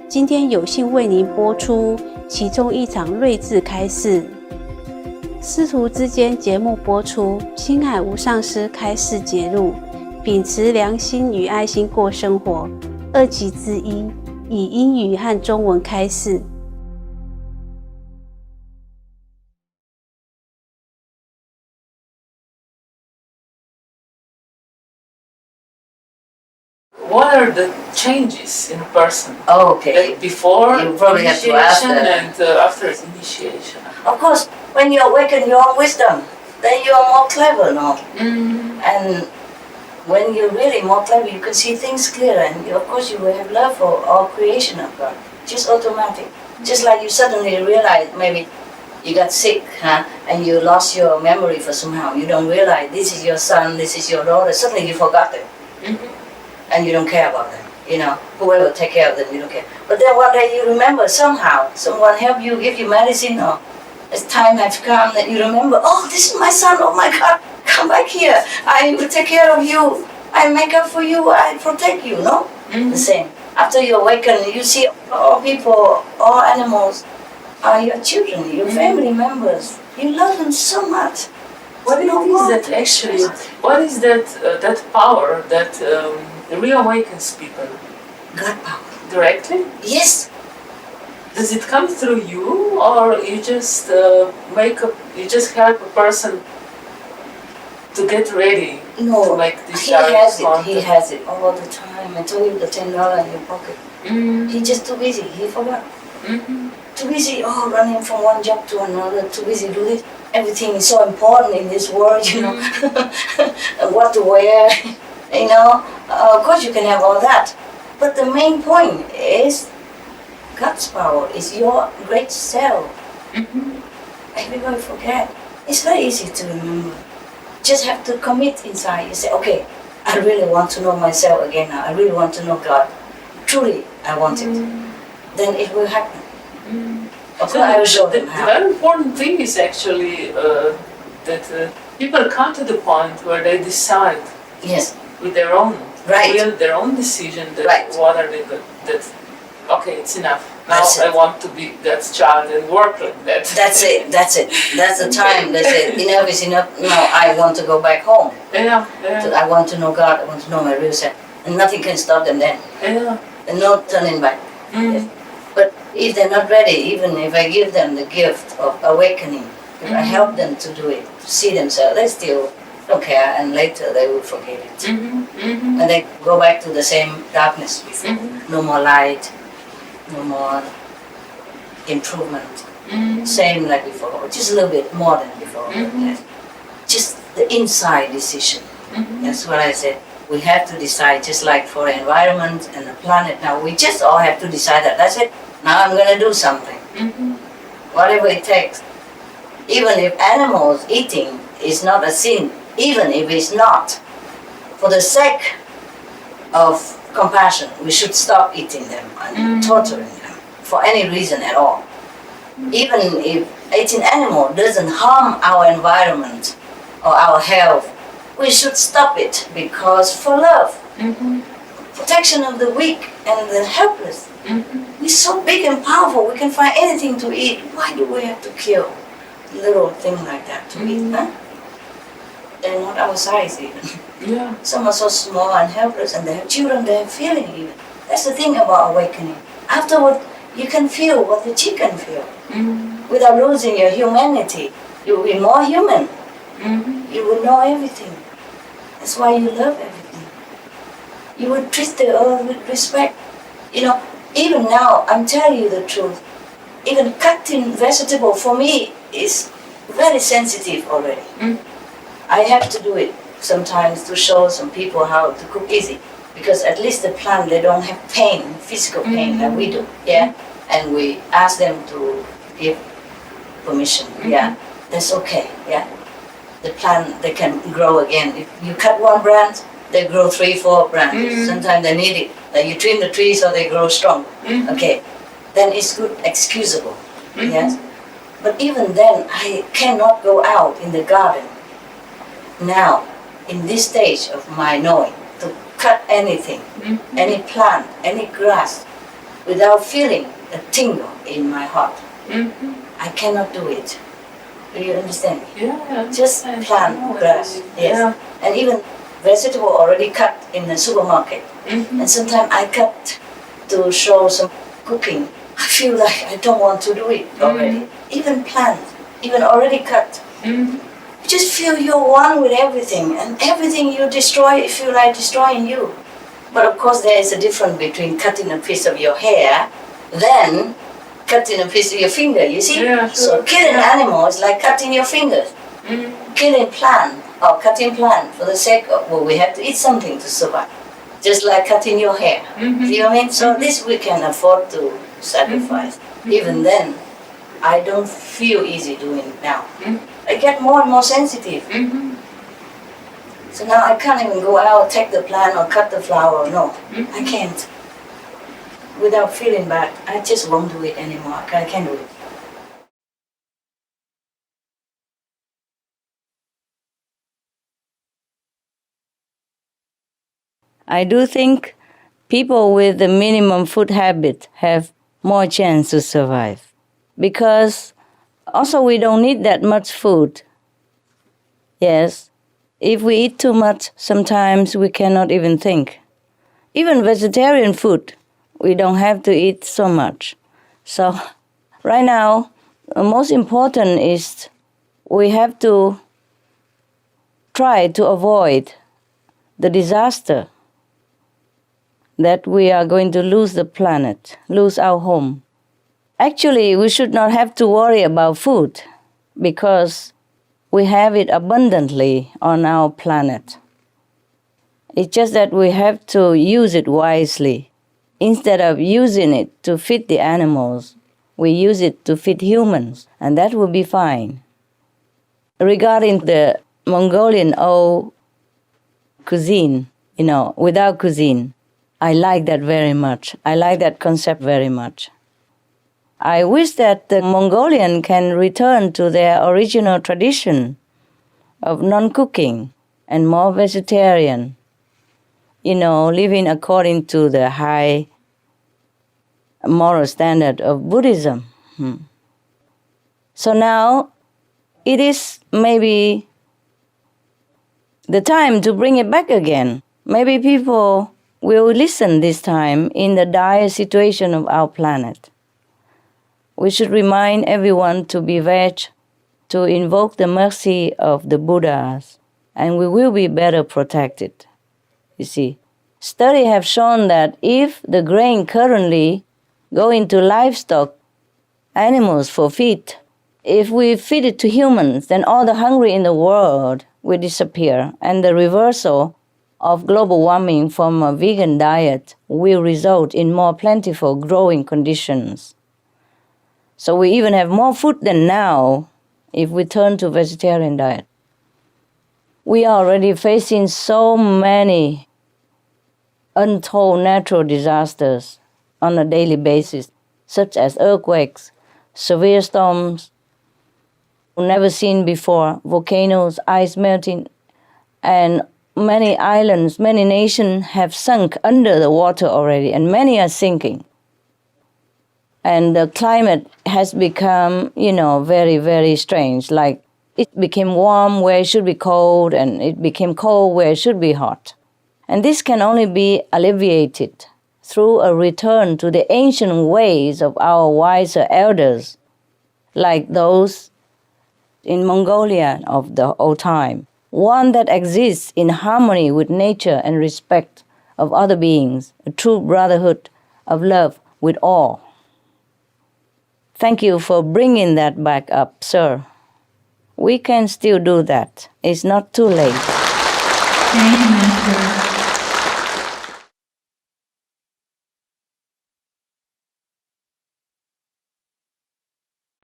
今天有幸为您播出其中一场睿智开示。师徒之间节目播出，亲爱无上师开示节录，秉持良心与爱心过生活，二集之一，以英语和中文开示。What are the changes in a person? Okay. Before you probably have to ask initiation and after initiation. Of course, when you awaken your own wisdom, then you are more clever, no? And when you're really more clever, you can see things clearer, and of course you will have love for all creation of God. Just automatic. Just like you suddenly realize maybe you got sick, and you lost your memory for somehow. You don't realize this is your son, this is your daughter. Suddenly you forgot them. And you don't care about them, whoever take care of them, you don't care. But then one day you remember somehow, someone help you, give you medicine, or as time has come that you remember, oh, this is my son, oh my God, come back here, I will take care of you, I make up for you, I protect you, no? The same. After you awaken, you see all people, all animals are your children, your family members. You love them so much. What is that actually? What is that power that reawakens people? God power. Directly? Yes. Does it come through you, or you just you just help a person to get ready to make this He has it all the time. I told you the $10 in your pocket. He's just too busy. He forgot. Too busy, running from one job to another. Too busy doing this. Everything is so important in this world, what to wear, Of course you can have all that. But the main point is God's power is your great self. Everybody forget. It's very easy to remember. Just have to commit inside. You say, okay, I really want to know myself again now. I really want to know God. Truly, I want it. Then it will happen. Of course, I will show them how. The very important thing is actually that people come to the point where they decide with their own will, their own decision that what are they good, that okay, it's enough. Now I want to be that child and work like that. That's it. That's the time. That's it. Enough is enough. No, I want to go back home. Yeah. So I want to know God. I want to know my real self. And nothing can stop them then. And no turning back. But if they're not ready, even if I give them the gift of awakening, if I help them to do it, to see themselves, they still don't care, and later they will forget it. And they go back to the same darkness before. No more light, no more improvement. Same like before, just a little bit more than before. Just the inside decision. That's what I said. We have to decide, just like for the environment and the planet now, we just all have to decide that. That's it. Now I'm going to do something. Whatever it takes. Even if animals eating is not a sin, even if it's not, for the sake of compassion, we should stop eating them and torturing them for any reason at all. Even if eating animal doesn't harm our environment or our health, we should stop it, because for love, protection of the weak and the helpless. We're so big and powerful, we can find anything to eat. Why do we have to kill little thing like that to eat? They're not our size even. Some are so small and helpless, and they have children, they have feeling even. That's the thing about awakening. Afterward, you can feel what the chicken feel. Without losing your humanity, you will be more human. You will know everything. That's why you love everything. You will treat the earth with respect. Even now, I'm telling you the truth. Even cutting vegetable for me is very sensitive already. I have to do it sometimes to show some people how to cook easy. Because at least the plant, they don't have pain, physical pain like we do. And we ask them to give permission. That's okay. The plant, they can grow again. If you cut one branch, they grow 3-4 branches. Sometimes they need it. Like you trim the tree so they grow strong. Okay, then it's good, excusable. But even then, I cannot go out in the garden now, in this stage of my knowing, to cut anything, any plant, any grass. without feeling a tingle in my heart. I cannot do it. Do you understand? Yeah. Just plant grass. Yes. Yeah. And even vegetable already cut in the supermarket. And sometimes I cut to show some cooking. I feel like I don't want to do it already. Even plant, even already cut. You just feel you're one with everything, and everything you destroy, you feel like destroying you. But of course there is a difference between cutting a piece of your hair, then cutting a piece of your finger, you see? Yeah, sure. So killing animals is like cutting your fingers. Killing plant or cutting plant for the sake of, well, we have to eat something to survive. Just like cutting your hair. See what I mean? So this we can afford to sacrifice. Even then, I don't feel easy doing it now. I get more and more sensitive. So now I can't even go out, take the plant or cut the flower. No, I can't. Without feeling bad, I just won't do it anymore. I can't do it. I do think people with the minimum food habit have more chance to survive. Because also we don't need that much food. Yes, if we eat too much, sometimes we cannot even think. Even vegetarian food, we don't have to eat so much. So right now, the most important is we have to try to avoid the disaster that we are going to lose the planet, lose our home. Actually, we should not have to worry about food because we have it abundantly on our planet. It's just that we have to use it wisely. Instead of using it to feed the animals, we use it to feed humans, and that will be fine. Regarding the Mongolian old cuisine, without cuisine, I like that very much. I like that concept very much. I wish that the Mongolian can return to their original tradition of non-cooking and more vegetarian, living according to the high moral standard of Buddhism. So now it is maybe the time to bring it back again. Maybe people will listen this time in the dire situation of our planet. We should remind everyone to be veg, to invoke the mercy of the Buddhas, and we will be better protected. You see, studies have shown that if the grain currently go into livestock, animals for feed, if we feed it to humans, then all the hungry in the world will disappear, and the reversal of global warming from a vegan diet will result in more plentiful growing conditions. So we even have more food than now if we turn to vegetarian diet. We are already facing so many untold natural disasters on a daily basis, such as earthquakes, severe storms, never seen before, volcanoes, ice melting, and many islands, many nations have sunk under the water already, and many are sinking. And the climate has become, very, very strange. Like it became warm where it should be cold, and it became cold where it should be hot. And this can only be alleviated through a return to the ancient ways of our wiser elders, like those in Mongolia of the old time. One that exists in harmony with nature and respect of other beings, a true brotherhood of love with all. Thank you for bringing that back up, sir. We can still do that. It's not too late.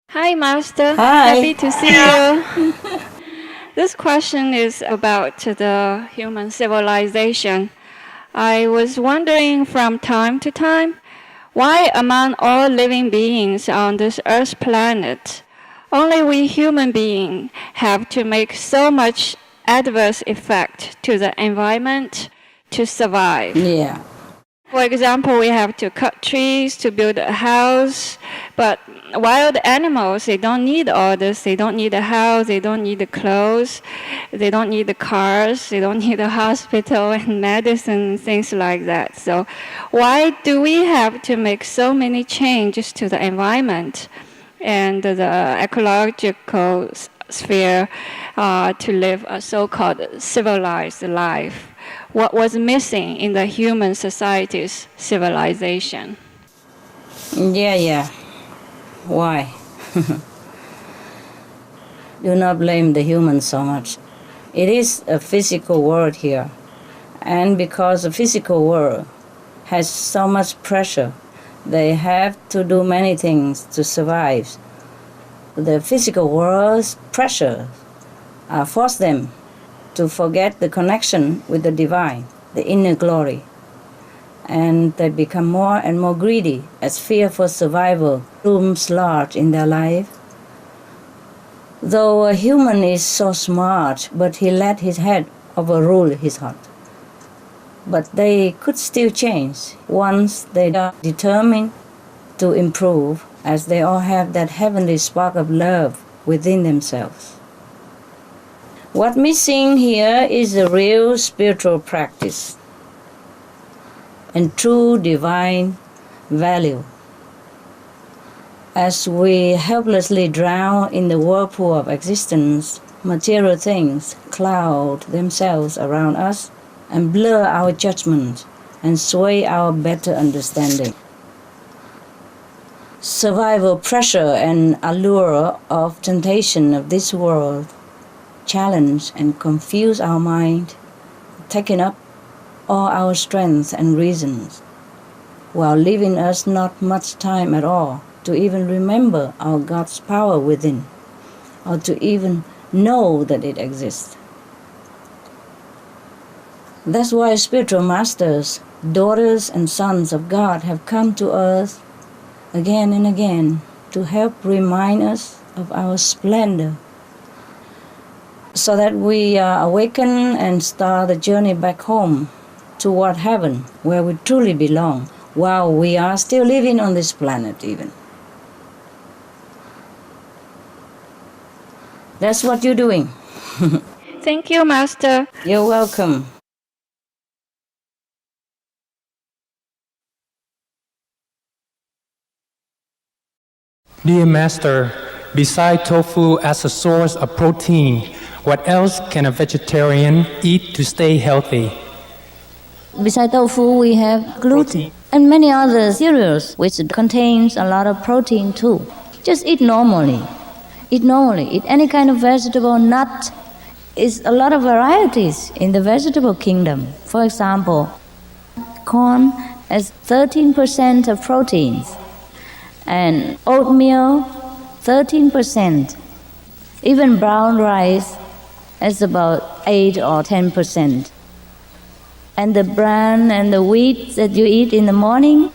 Hi, Master. Hi. Happy to see you. This question is about the human civilization. I was wondering from time to time, why among all living beings on this Earth planet, only we human beings have to make so much adverse effect to the environment to survive? Yeah. For example, we have to cut trees to build a house, but wild animals, they don't need all this. They don't need a house, they don't need the clothes, they don't need the cars, they don't need a hospital and medicine, things like that. So why do we have to make so many changes to the environment and the ecological sphere to live a so-called civilized life? What was missing in the human society's civilization? Yeah. Why? Do not blame the humans so much. It is a physical world here. And because the physical world has so much pressure, they have to do many things to survive. The physical world's pressure force them to forget the connection with the divine, the inner glory. And they become more and more greedy as fear for survival looms large in their life. Though a human is so smart, but he let his head overrule his heart. But they could still change once they are determined to improve, as they all have that heavenly spark of love within themselves. What's missing here is a real spiritual practice and true divine value. As we helplessly drown in the whirlpool of existence, material things cloud themselves around us and blur our judgment and sway our better understanding. Survival pressure and allure of temptation of this world challenge and confuse our mind, taking up all our strength and reasons, while leaving us not much time at all to even remember our God's power within, or to even know that it exists. That's why spiritual masters, daughters and sons of God have come to us again and again to help remind us of our splendor, so that we awaken and start the journey back home toward heaven, where we truly belong, while we are still living on this planet even. That's what you're doing. Thank you, Master. You're welcome. Dear Master, beside tofu as a source of protein, what else can a vegetarian eat to stay healthy? Besides tofu, we have gluten and many other cereals which contains a lot of protein too. Just eat normally. Eat normally. Eat any kind of vegetable, nut. Is a lot of varieties in the vegetable kingdom. For example, corn has 13% of proteins, and oatmeal 13%. Even brown rice has about 8 or 10%. And the bran and the wheat that you eat in the morning,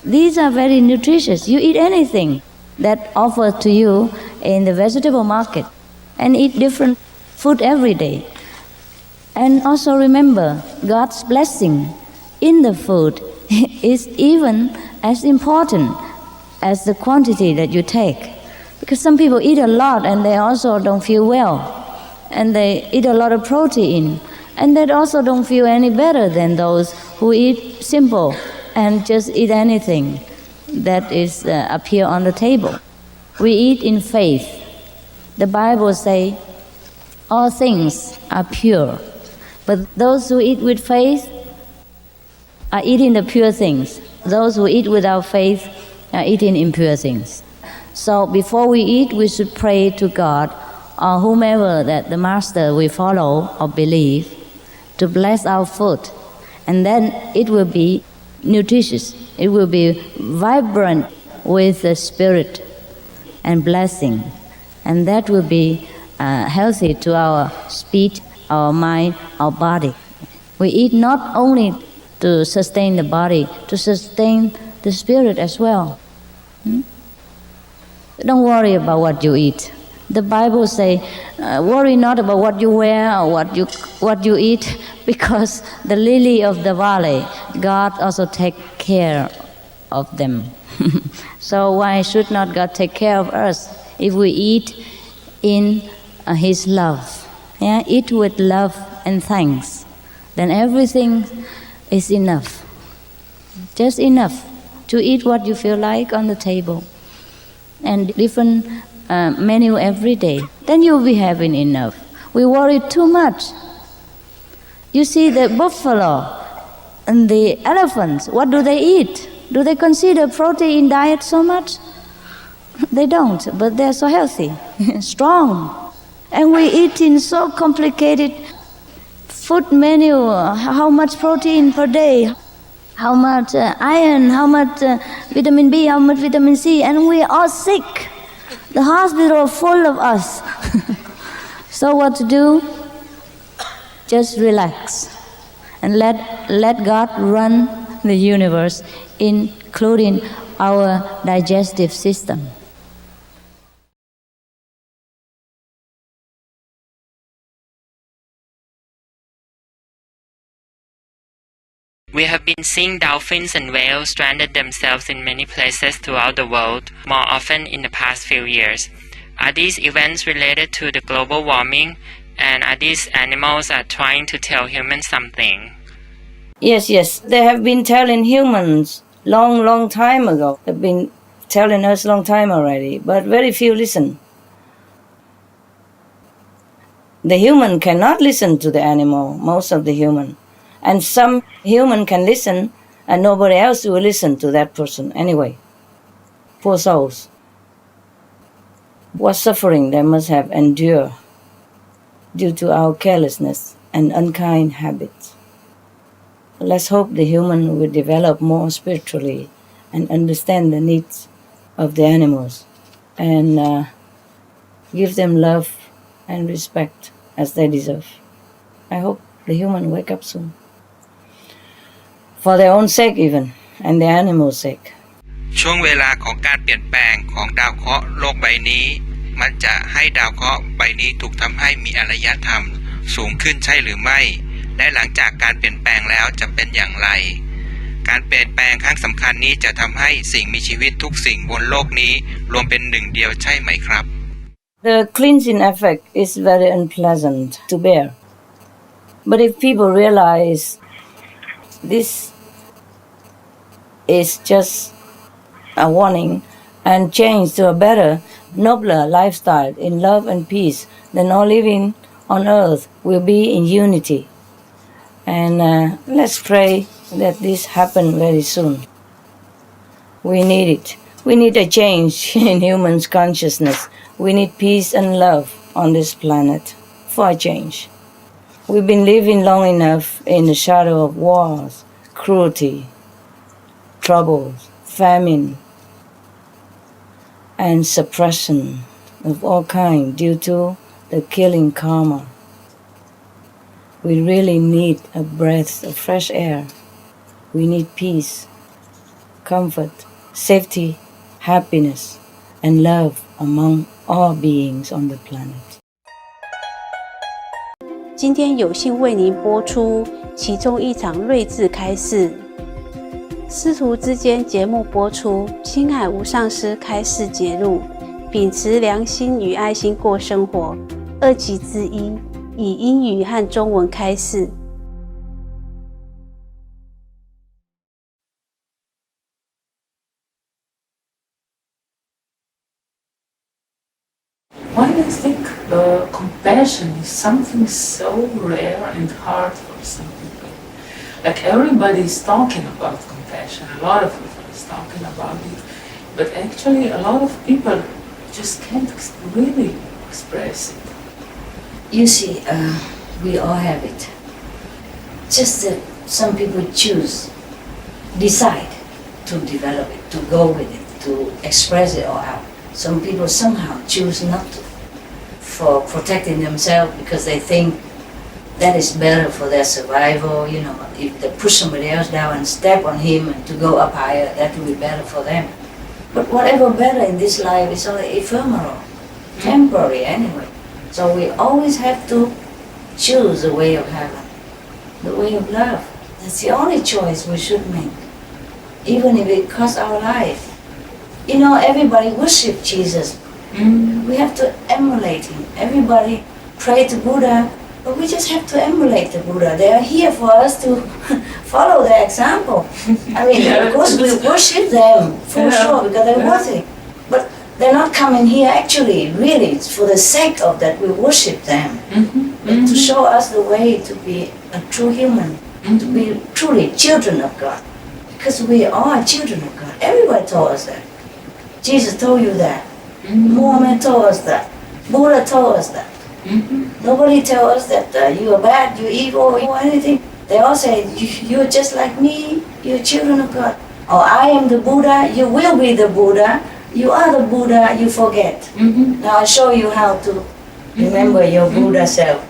these are very nutritious. You eat anything that offered to you in the vegetable market, and eat different food every day. And also remember, God's blessing in the food is even as important as the quantity that you take. Because some people eat a lot and they also don't feel well. And they eat a lot of protein, and they also don't feel any better than those who eat simple and just eat anything that is appear on the table. We eat in faith. The Bible says all things are pure, but those who eat with faith are eating the pure things. Those who eat without faith are eating impure things. So before we eat, we should pray to God or whomever that the Master we follow or believe to bless our food, and then it will be nutritious. It will be vibrant with the spirit and blessing, and that will be healthy to our speech, our mind, our body. We eat not only to sustain the body, to sustain the spirit as well. Don't worry about what you eat. The Bible say, worry not about what you wear or what you eat, because the lily of the valley, God also take care of them. So why should not God take care of us if we eat in His love? Yeah? Eat with love and thanks. Then everything is enough. Just enough to eat what you feel like on the table. And different menu every day. Then you'll be having enough. We worry too much. You see the buffalo and the elephants, what do they eat? Do they consider protein diet so much? They don't, but they're so healthy, strong. And we eat in so complicated food menu, how much protein per day, how much iron, how much vitamin B, how much vitamin C, and we are sick. The hospital is full of us. So what to do? Just relax and let God run the universe, including our digestive system. We have been seeing dolphins and whales stranded themselves in many places throughout the world, more often in the past few years. Are these events related to the global warming, and are these animals trying to tell humans something? Yes, they have been telling humans long time ago. They've been telling us long time already, but very few listen. The human cannot listen to the animal, most of the human. And some human can listen, and nobody else will listen to that person anyway. Poor souls. What suffering they must have endured due to our carelessness and unkind habits. Let's hope the human will develop more spiritually and understand the needs of the animals and give them love and respect as they deserve. I hope the human wake up soon. For their own sake even, and the animals' sake. ช่วงเวลาของการเปลี่ยนแปลงของดาวเคราะห์โลกใบนี้มันจะให้ดาวเคราะห์ใบนี้ถูกทำให้มีอารยธรรมสูงขึ้นใช่หรือไม่และหลังจากการเปลี่ยนแปลงแล้วจะเป็นอย่างไรการเปลี่ยนแปลงครั้งสำคัญนี้จะทำให้สิ่งมีชีวิตทุกสิ่งบนโลกนี้รวมเป็นหนึ่งเดียวใช่ไหมครับ The cleansing effect is very unpleasant to bear. But if people realize this is just a warning and change to a better, nobler lifestyle in love and peace, then all living on earth will be in unity. And let's pray that this happen very soon. We need it. We need a change in humans' consciousness. We need peace and love on this planet for a change. We've been living long enough in the shadow of wars, cruelty, troubles, famine, and suppression of all kinds due to the killing karma. We really need a breath of fresh air. We need peace, comfort, safety, happiness, and love among all beings on the planet. 今天有幸为您播出其中一场睿智开示。师徒之间节目播出，青海无上师开示节录，秉持良心与爱心过生活。2集之一，以英语和中文开示。Why do you think compassion is something so rare and hard for some people? Like everybody is talking about compassion, a lot of people is talking about it, but actually a lot of people just can't really express it. You see, we all have it. Just that some people decide to develop it, to go with it, to express it all out. Some people somehow choose not to, for protecting themselves because they think that is better for their survival. You know, if they push somebody else down and step on him and to go up higher, that will be better for them. But whatever better in this life is only ephemeral. temporary anyway. So we always have to choose the way of heaven, the way of love. That's the only choice we should make, even if it costs our life. You know, everybody worship Jesus. We have to emulate him. Everybody pray to Buddha, but we just have to emulate the Buddha. They are here for us to follow their example. I mean, of course we worship them for sure because they're worthy. But they're not coming here actually, really, it's for the sake of that we worship them. But to show us the way to be a true human, to be truly children of God. Because we are children of God. Everybody told us that. Jesus told you that. Muhammad told us that. Buddha told us that. Nobody tells us that you are bad, you're evil, or anything. They all say, you're just like me, you're children of God. Or I am the Buddha, you will be the Buddha. You are the Buddha, you forget. Now I show you how to remember your Buddha self.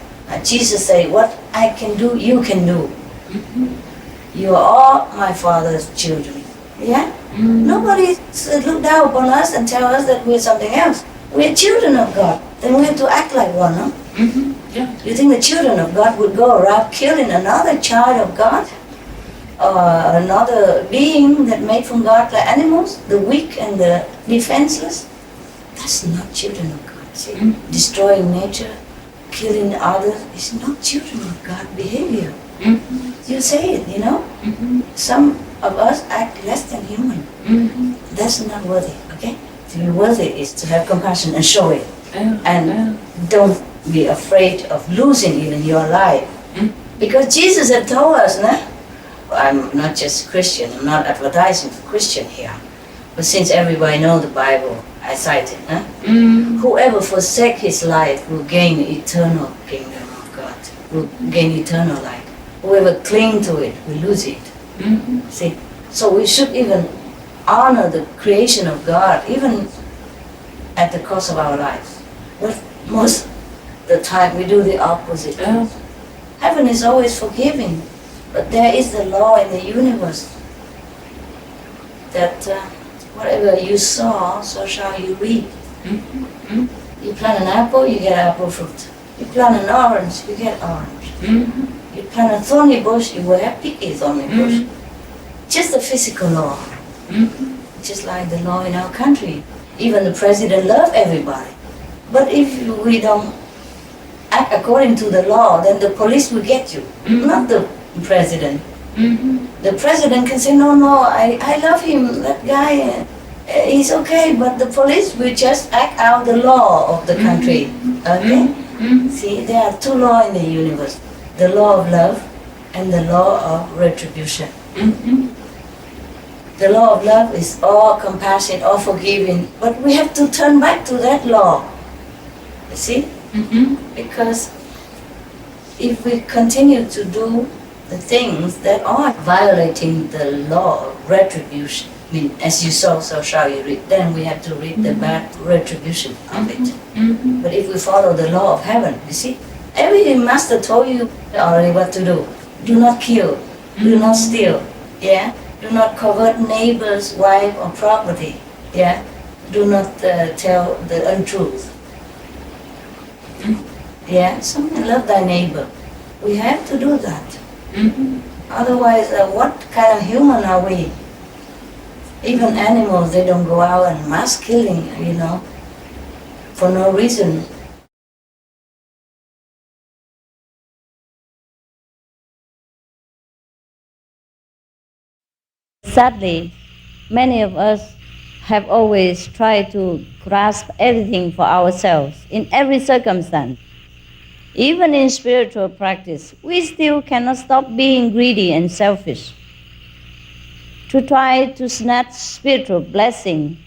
Jesus said, what I can do, you can do. You are all my Father's children. Yeah? Nobody look down upon us and tell us that we're something else. We're children of God. Then we have to act like one, no? You think the children of God would go around killing another child of God? Or another being that made from God, like animals, the weak and the defenseless? That's not children of God. See? Destroying nature, killing others is not children of God behavior. You say it, you know? Some of us act less than human. That's not worthy, okay? To be worthy is to have compassion and show it. And don't be afraid of losing even your life. Because Jesus had told us, nah? I'm not just Christian, I'm not advertising for Christian here. But since everybody knows the Bible, I cite it, nah? Whoever forsake his life will gain eternal kingdom of God, will gain eternal life. Whoever cling to it will lose it. See? So we should even honor the creation of God, even at the cost of our lives. But most of the time we do the opposite. Heaven is always forgiving, but there is the law in the universe that whatever you sow, so shall you reap. You plant an apple, you get apple fruit. You plant an orange, you get orange. You plant a thorny bush, you will have picky thorny bush. Just the physical law. Just like the law in our country. Even the president loves everybody. But if we don't act according to the law, then the police will get you, not the president. The president can say, no, I love him, that guy, he's okay, but the police will just act out the law of the country. Okay? See, there are two laws in the universe. The law of love and the law of retribution. The law of love is all compassion, all forgiving, but we have to turn back to that law. You see? Because if we continue to do the things that are violating the law of retribution, I mean, as you sow, so shall you reap, then we have to reap the bad retribution of it. But if we follow the law of heaven, you see, every master told you already what to do. Do not kill, do not steal, yeah? Do not covet neighbor's wife or property, yeah? Do not tell the untruth. Yeah, something, love thy neighbor. We have to do that. Otherwise, what kind of human are we? Even animals, they don't go out and mass killing, you know, for no reason. Sadly, many of us have always tried to grasp everything for ourselves in every circumstance. Even in spiritual practice, we still cannot stop being greedy and selfish. To try to snatch spiritual blessing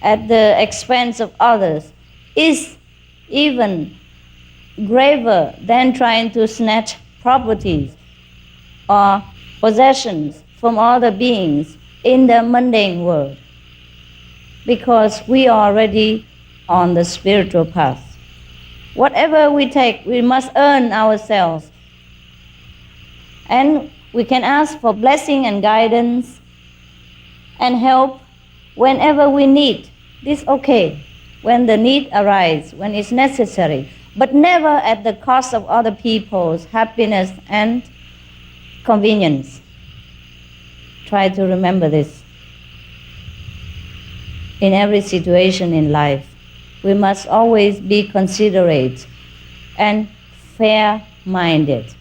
at the expense of others is even graver than trying to snatch properties or possessions from other beings in the mundane world, because we are already on the spiritual path. Whatever we take, we must earn ourselves. And we can ask for blessing and guidance and help whenever we need. This is okay. when the need arises, when it's necessary, but never at the cost of other people's happiness and convenience. Try to remember this. In every situation in life, we must always be considerate and fair-minded.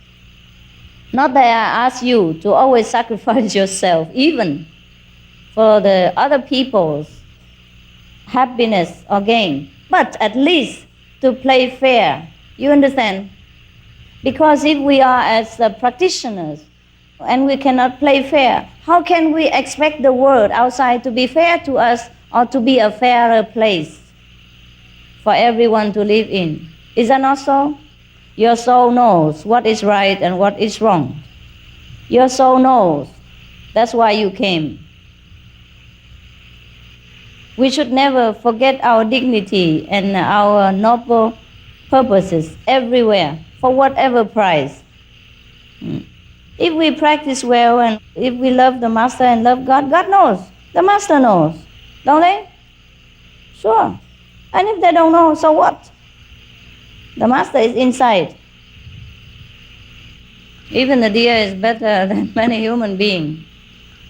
Not that I ask you to always sacrifice yourself, even for the other people's happiness or gain, but at least to play fair. You understand? Because if we are as practitioners and we cannot play fair, how can we expect the world outside to be fair to us or to be a fairer place for everyone to live in? Is that not so? Your soul knows what is right and what is wrong. Your soul knows. That's why you came. We should never forget our dignity and our noble purposes everywhere, for whatever price. If we practice well and if we love the Master and love God, God knows. The Master knows. Don't they? Sure. And if they don't know, so what? The Master is inside. Even the deer is better than many human beings,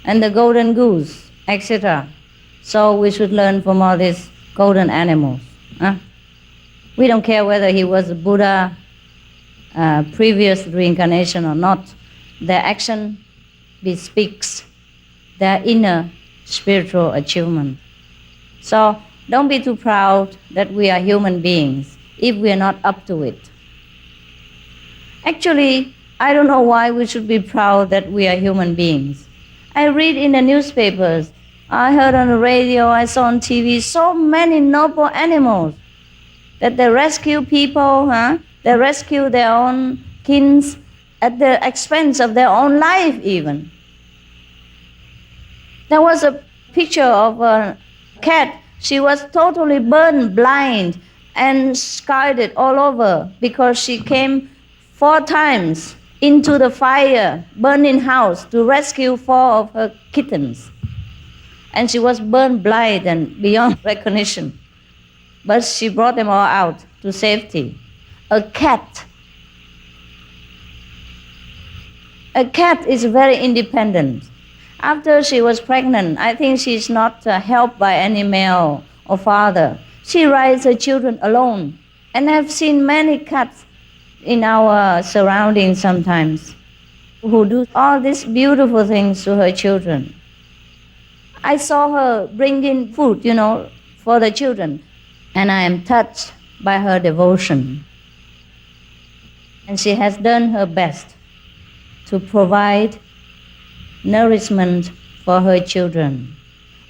and the golden goose, etc. So we should learn from all these golden animals. We don't care whether he was a Buddha, previous reincarnation or not. Their action bespeaks their inner spiritual achievement. So don't be too proud that we are human beings if we are not up to it. Actually, I don't know why we should be proud that we are human beings. I read in the newspapers, I heard on the radio, I saw on TV, so many noble animals that they rescue people, they rescue their own kins at the expense of their own life even. There was a picture of a cat. She was totally burned blind and scarred all over because she came 4 times into the fire, burning house to rescue 4 of her kittens. And she was burned blind and beyond recognition. But she brought them all out to safety. A cat is very independent. After she was pregnant, I think she's not helped by any male or father. She raises her children alone. And I've seen many cats in our surroundings sometimes who do all these beautiful things to her children. I saw her bringing food, for the children, and I am touched by her devotion. And she has done her best to provide nourishment for her children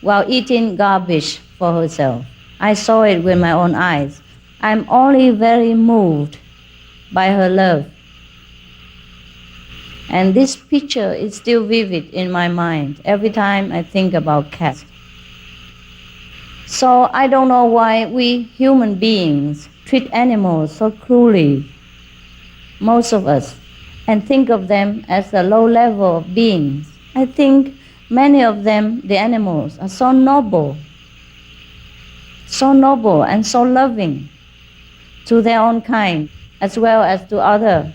while eating garbage for herself. I saw it with my own eyes. I'm only very moved by her love. And this picture is still vivid in my mind every time I think about cats. So I don't know why we human beings treat animals so cruelly, most of us, and think of them as a low level of beings. I think many of them, the animals, are so noble and so loving to their own kind as well as to others.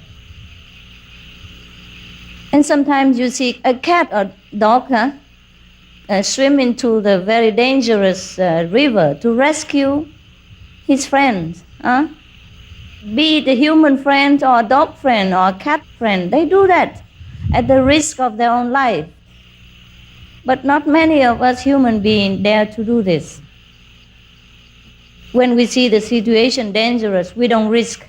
And sometimes you see a cat or dog swim into the very dangerous river to rescue his friends. Be it a human friend or a dog friend or a cat friend, they do that at the risk of their own life. But not many of us human beings dare to do this. When we see the situation dangerous, we don't risk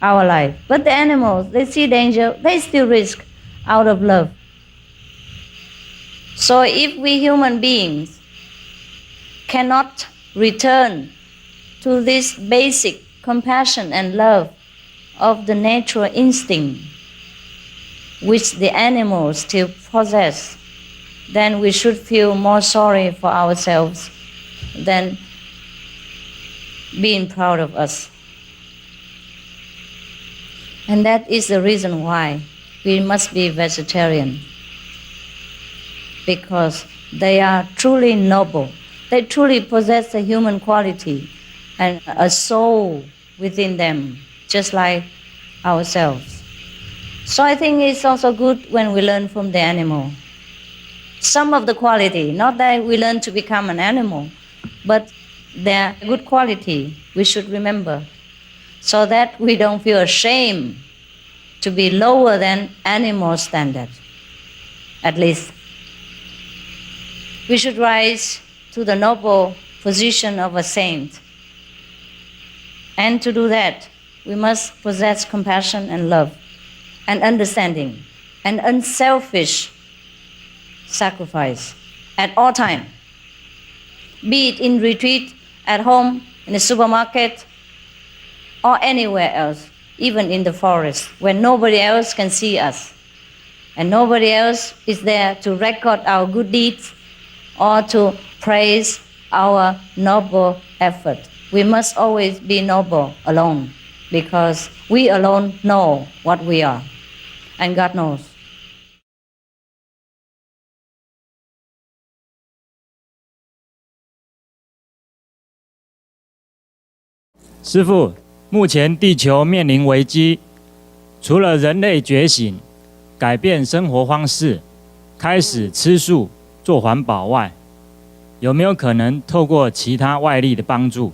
our life. But the animals, they see danger, they still risk out of love. So if we human beings cannot return to this basic compassion and love of the natural instinct which the animals still possess, then we should feel more sorry for ourselves than being proud of us. And that is the reason why we must be vegetarian, because they are truly noble. They truly possess the human quality. and a soul within them, just like ourselves. So I think it's also good when we learn from the animal. Some of the quality, not that we learn to become an animal, but their good quality we should remember, so that we don't feel ashamed to be lower than animal standard. At least we should rise to the noble position of a saint. And to do that, we must possess compassion and love and understanding and unselfish sacrifice at all times, be it in retreat, at home, in the supermarket, or anywhere else, even in the forest, where nobody else can see us and nobody else is there to record our good deeds or to praise our noble effort. We must always be noble alone, because we alone know what we are, and God knows. 师父，目前地球面临危机，除了人类觉醒、改变生活方式、开始吃素、做环保外，有没有可能透过其他外力的帮助，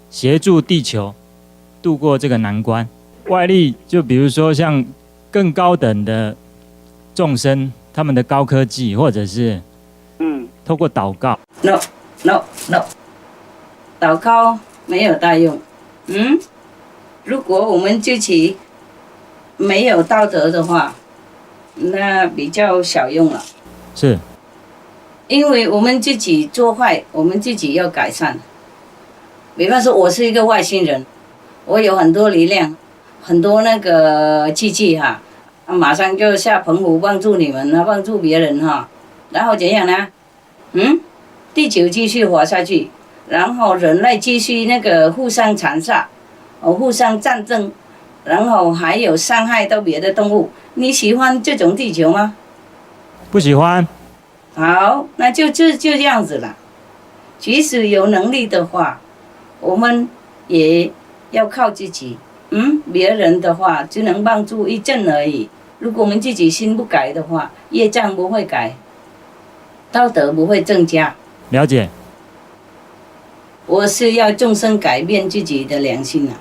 协助地球度过这个难关？外力就比如说像更高等的众生，他们的高科技，或者是透过祷告。No， 祷告没有大用。如果我们自己没有道德的话，那比较小用了。是。因为我们自己做坏，我们自己要改善。比方说，我是一个外星人，我有很多力量，很多那个机器哈，马上就下澎湖帮助你们，帮助别人哈。然后怎样呢？地球继续活下去。然后人类继续那个互相残杀，互相战争，然后还有伤害到别的动物。你喜欢这种地球吗？不喜欢。好，那就这样子了。即使有能力的话，我们也要靠自己。别人的话只能帮助一阵而已。如果我们自己心不改的话，业障不会改，道德不会增加。了解。我是要众生改变自己的良心啊！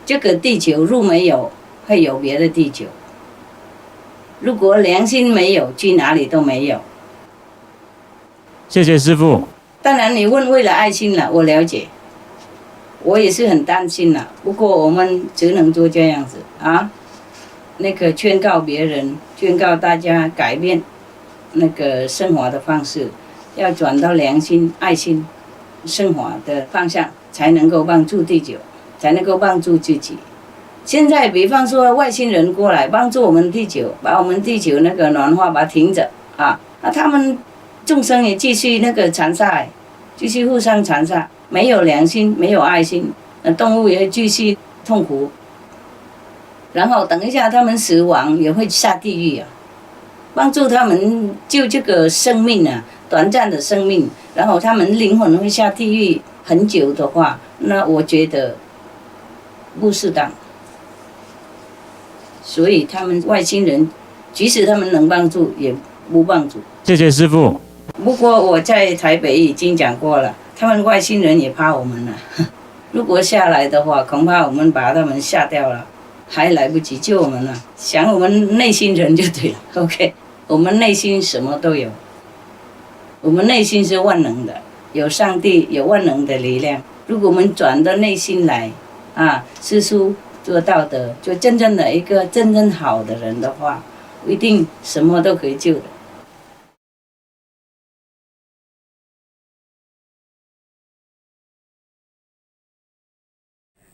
这个地球如没有，会有别的地球。如果良心没有，去哪里都没有。谢谢师父。当然，你问为了爱心了，我了解，我也是很担心了。不过我们只能做这样子啊，那个劝告别人，劝告大家改变那个生活的方式。要转到良心、爱心、生活的方向，才能够帮助地球，才能够帮助自己。现在，比方说外星人过来帮助我们地球，把我们地球那个暖化把它停着啊，他们众生也继续那个残杀，继续互相残杀，没有良心，没有爱心，动物也会继续痛苦。然后等一下他们死亡也会下地狱啊，帮助他们救这个生命啊。短暂的生命，然后他们灵魂会下地狱很久的话，那我觉得不适当。所以他们外星人，即使他们能帮助，也不帮助。谢谢师父。不过我在台北已经讲过了，他们外星人也怕我们了。如果下来的话，恐怕我们把他们吓掉了，还来不及救我们了。想我们内心人就对了。OK， 我们内心什么都有。我们内心是万能的，有上帝，有万能的力量。如果我们转到内心来，吃素做道德，做真正的一个真正好的人的话，一定什么都可以救的。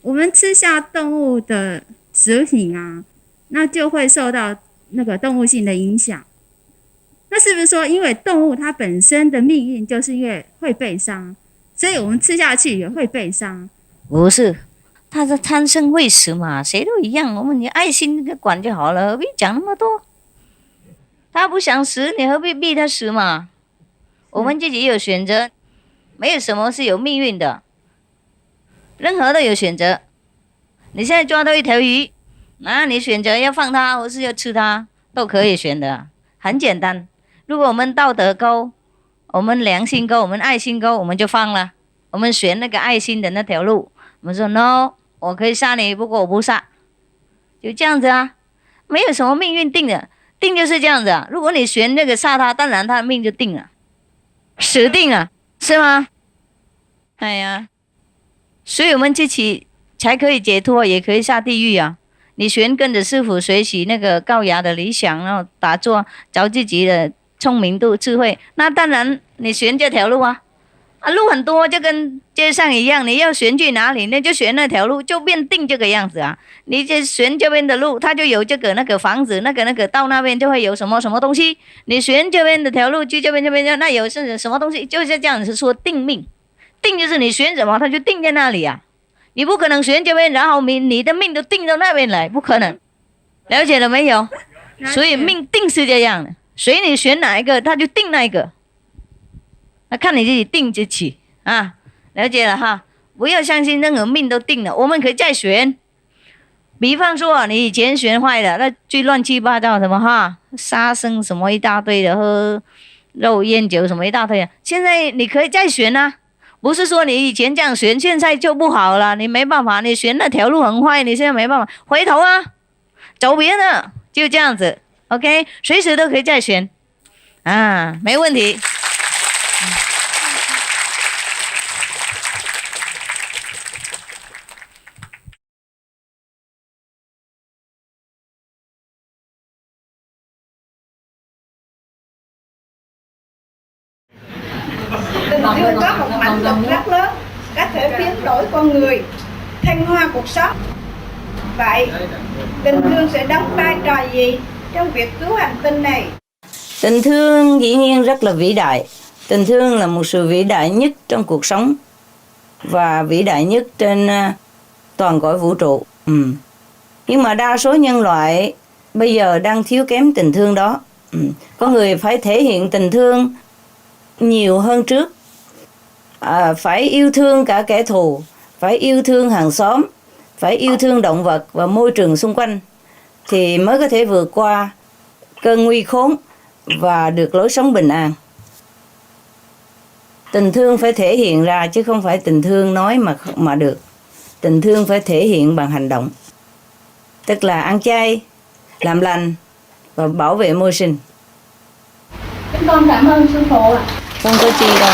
我们吃下动物的食品啊，那就会受到那个动物性的影响。那是不是说，因为动物它本身的命运就是因为会被伤，所以我们吃下去也会被伤？不是，它是贪生会死嘛，谁都一样。我们你爱心管就好了，何必讲那么多？他不想死，你何必逼他死嘛？我们自己有选择，没有什么是有命运的，任何都有选择。你现在抓到一条鱼，你选择要放它或是要吃它，都可以选的，很简单。如果我们道德高，我们良心高，我们爱心高，我们就放了，我们选那个爱心的那条路。我们说 no， 我可以杀你，不过我不杀，就这样子啊，没有什么命运定的，定就是这样子啊。如果你选那个杀他，当然他的命就定了，死定了，是吗？哎呀，所以我们自己才可以解脱，也可以下地狱啊。你选跟着师父学习那个高雅的理想，然后打坐，找自己的聪明度、智慧，那当然你选这条路啊。路很多，就跟街上一样，你要选去哪里，那就选那条路，就变定这个样子啊。你就选这边的路，它就有这个那个房子，那个到那边就会有什么什么东西。你选这边的条路，去这边那有是什么东西，就是这样子说定命。定就是你选什么，它就定在那里啊。你不可能选这边，然后你的命都定到那边来，不可能。了解了没有？所以命定是这样的，所以你选哪一个，它就定那一个。那看你自己定自己啊，了解了哈，不要相信任何命都定了，我们可以再选。比方说你以前选坏了，那最乱七八糟什么哈，杀生什么一大堆的，喝肉烟酒什么一大堆的，现在你可以再选啊，不是说你以前这样选，现在就不好了，你没办法，你选那条路很坏，你现在没办法，回头啊，走别的，就这样子 ，OK， 随时都可以再选啊，没问题。Tình thương có một mảnh lực rất lớn, có thể biến đổi con người, thăng hoa cuộc sống. Vậy, tình thương sẽ đóng vai trò gì trong việc cứu hành tinh này? Tình thương dĩ nhiên rất là vĩ đại. Tình thương là một sự vĩ đại nhất trong cuộc sống và vĩ đại nhất trên toàn cõi vũ trụ. Nhưng mà đa số nhân loại bây giờ đang thiếu kém tình thương đó. Có người phải thể hiện tình thương nhiều hơn trước, phải yêu thương cả kẻ thù, phải yêu thương hàng xóm, phải yêu thương động vật và môi trường xung quanh thì mới có thể vượt qua cơn nguy khốn và được lối sống bình an. Tình thương phải thể hiện ra chứ không phải tình thương nói mà được. Tình thương phải thể hiện bằng hành động, tức là ăn chay, làm lành và bảo vệ môi sinh. Chúng con cảm ơn sư phụ ạ. Không có chi đâu.